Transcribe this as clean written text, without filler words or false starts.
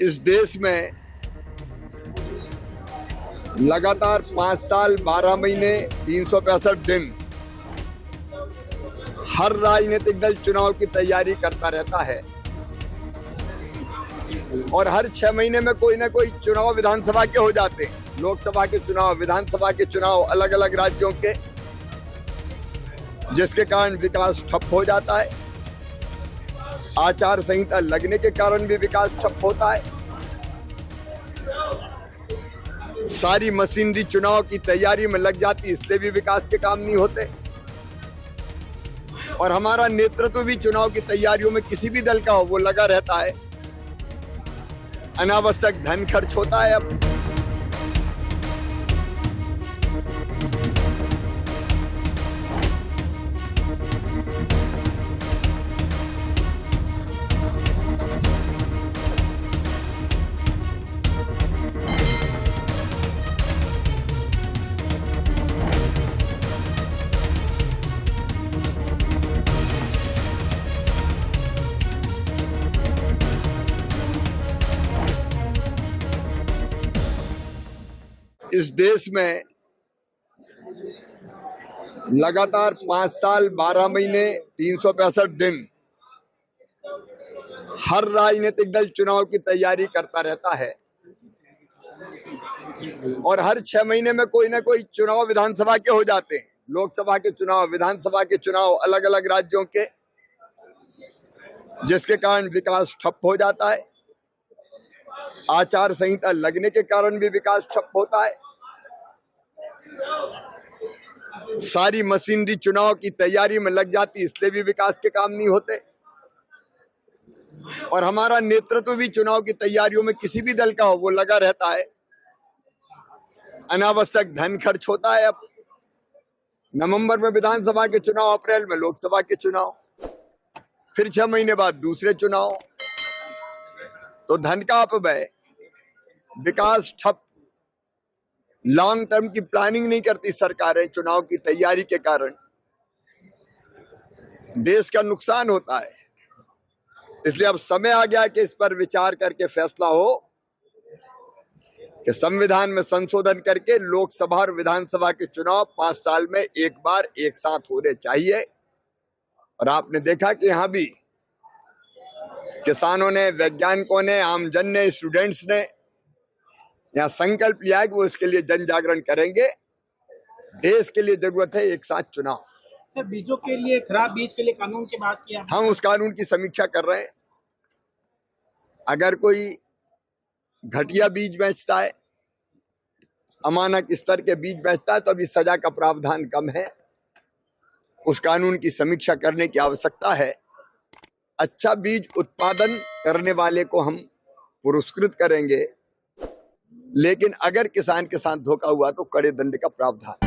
इस देश में लगातार 5 साल 12 महीने 365 दिन हर राजनीतिक दल चुनाव की तैयारी करता रहता है और हर 6 महीने में कोई ना कोई चुनाव विधानसभा के हो जाते हैं। लोकसभा के चुनाव, विधानसभा के चुनाव अलग अलग राज्यों के, जिसके कारण विकास ठप हो जाता है। आचार संहिता लगने के कारण भी विकास ठप होता है। सारी मशीनरी चुनाव की तैयारी में लग जाती, इसलिए भी विकास के काम नहीं होते। और हमारा नेतृत्व भी चुनाव की तैयारियों में किसी भी दल का हो, वो लगा रहता है। अनावश्यक धन खर्च होता है। अब इस देश में लगातार 5 साल 12 महीने 365 दिन हर राजनीतिक दल चुनाव की तैयारी करता रहता है और हर 6 महीने में कोई ना कोई चुनाव विधानसभा के हो जाते हैं। लोकसभा के चुनाव, विधानसभा के चुनाव अलग अलग राज्यों के, जिसके कारण विकास ठप हो जाता है। आचार संहिता लगने के कारण भी विकास ठप होता है। सारी मशीनरी चुनाव की तैयारी में लग जाती, इसलिए भी विकास के काम नहीं होते। और हमारा नेतृत्व भी चुनाव की तैयारियों में किसी भी दल का हो, वो लगा रहता है। अनावश्यक धन खर्च होता है। अब नवंबर में विधानसभा के चुनाव, अप्रैल में लोकसभा के चुनाव, फिर 6 महीने बाद दूसरे चुनाव, तो धन का अपव्यय, विकास ठप। लॉन्ग टर्म की प्लानिंग नहीं करती सरकारें चुनाव की तैयारी के कारण, देश का नुकसान होता है। इसलिए अब समय आ गया कि इस पर विचार करके फैसला हो कि संविधान में संशोधन करके लोकसभा और विधानसभा के चुनाव 5 साल में एक बार एक साथ होने चाहिए। और आपने देखा कि यहाँ भी किसानों ने, वैज्ञानिकों ने, आमजन ने, स्टूडेंट्स ने यहाँ संकल्प लिया है कि वो इसके लिए जन जागरण करेंगे। देश के लिए जरूरत है एक साथ चुनाव। सर, बीजों के लिए, खराब बीज के लिए कानून की बात किया। हम उस कानून की समीक्षा कर रहे हैं। अगर कोई घटिया बीज बेचता है, अमानक स्तर के बीज बेचता है, तो अभी सजा का प्रावधान कम है। उस कानून की समीक्षा करने की आवश्यकता है। अच्छा बीज उत्पादन करने वाले को हम पुरस्कृत करेंगे, लेकिन अगर किसान के साथ धोखा हुआ तो कड़े दंड का प्रावधान।